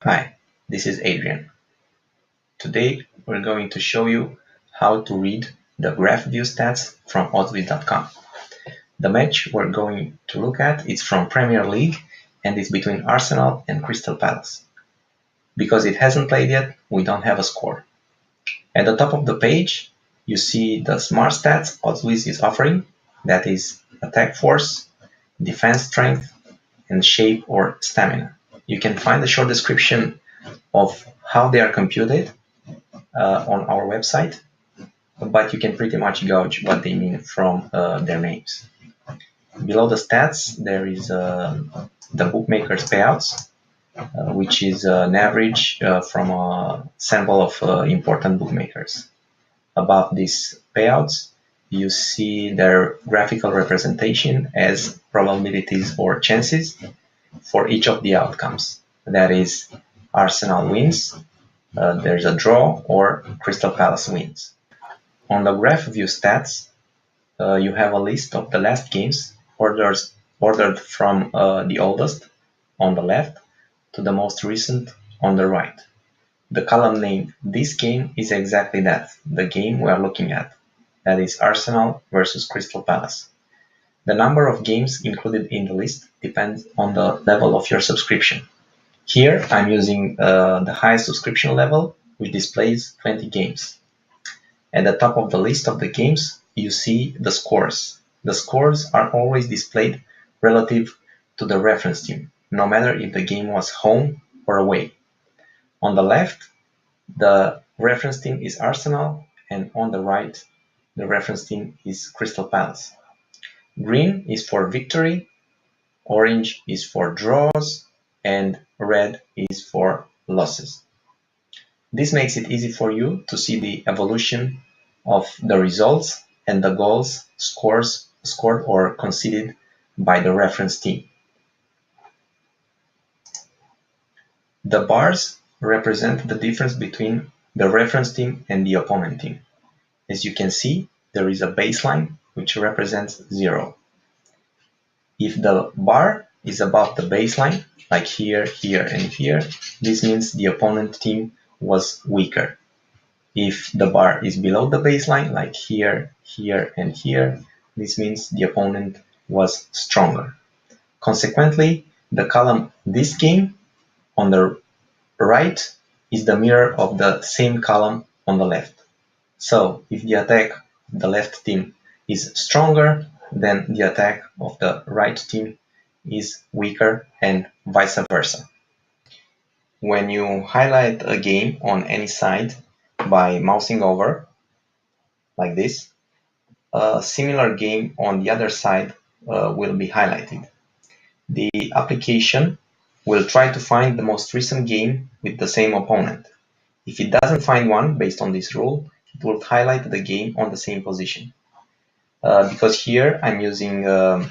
Hi, this is Adrian. Today we're going to show you how to read the graph view stats from oddsviz.com. The match we're going to look at is from Premier League and it's between Arsenal and Crystal Palace. Because it hasn't played yet, we don't have a score. At the top of the page, you see the smart stats Oddsviz is offering, that is attack force, defense strength, and shape or stamina. You can find a short description of how they are computed on our website, but you can pretty much gauge what they mean from their names. Below the stats, there is the bookmakers payouts, which is an average from a sample of important bookmakers. Above these payouts, you see their graphical representation as probabilities or chances for each of the outcomes. That is, Arsenal wins, there's a draw, or Crystal Palace wins. On the graph view stats, you have a list of the last games ordered from the oldest on the left to the most recent on the right. The column named This Game is exactly that, the game we are looking at. That is Arsenal versus Crystal Palace. The number of games included in the list depends on the level of your subscription. Here I'm using the highest subscription level, which displays 20 games. At the top of the list of the games, you see the scores. The scores are always displayed relative to the reference team, no matter if the game was home or away. On the left, the reference team is Arsenal, and on the right, the reference team is Crystal Palace. Green is for victory, orange is for draws, and red is for losses. This makes it easy for you to see the evolution of the results and the goals scored or conceded by the reference team. The bars represent the difference between the reference team and the opponent team. As you can see, there is a baseline which represents 0. If the bar is above the baseline, like here, here, and here, this means the opponent team was weaker. If the bar is below the baseline, like here, here, and here, this means the opponent was stronger. Consequently, the column This Game on the right is the mirror of the same column on the left. So if the attack of the left team is stronger, then the attack of the right team is weaker, and vice versa. When you highlight a game on any side by mousing over, like this, a similar game on the other side will be highlighted. The application will try to find the most recent game with the same opponent. If it doesn't find one based on this rule, it will highlight the game on the same position. Because here I'm using the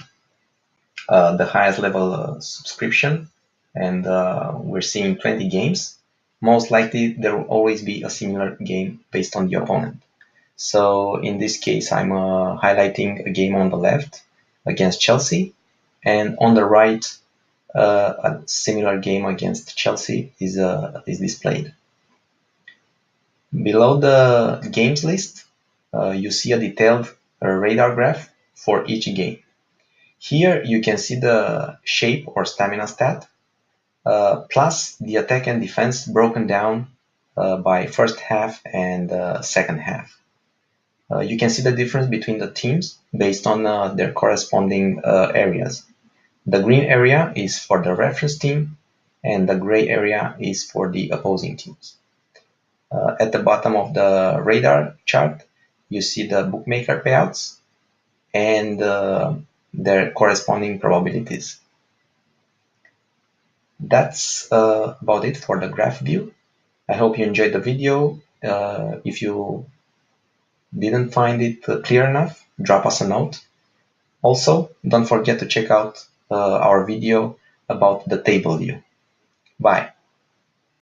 highest level subscription, and we're seeing 20 games, most likely there will always be a similar game based on the opponent. So in this case, I'm highlighting a game on the left against Chelsea, and on the right, a similar game against Chelsea is displayed. Below the games list, you see a detailed radar graph for each game. Here you can see the shape or stamina stat, plus the attack and defense broken down by first half and second half. You can see the difference between the teams based on their corresponding areas. The green area is for the reference team, and the gray area is for the opposing teams. At the bottom of the radar chart, you see the bookmaker payouts and their corresponding probabilities. That's about it for the graph view. I hope you enjoyed the video. If you didn't find it clear enough, drop us a note. Also, don't forget to check out our video about the table view. Bye.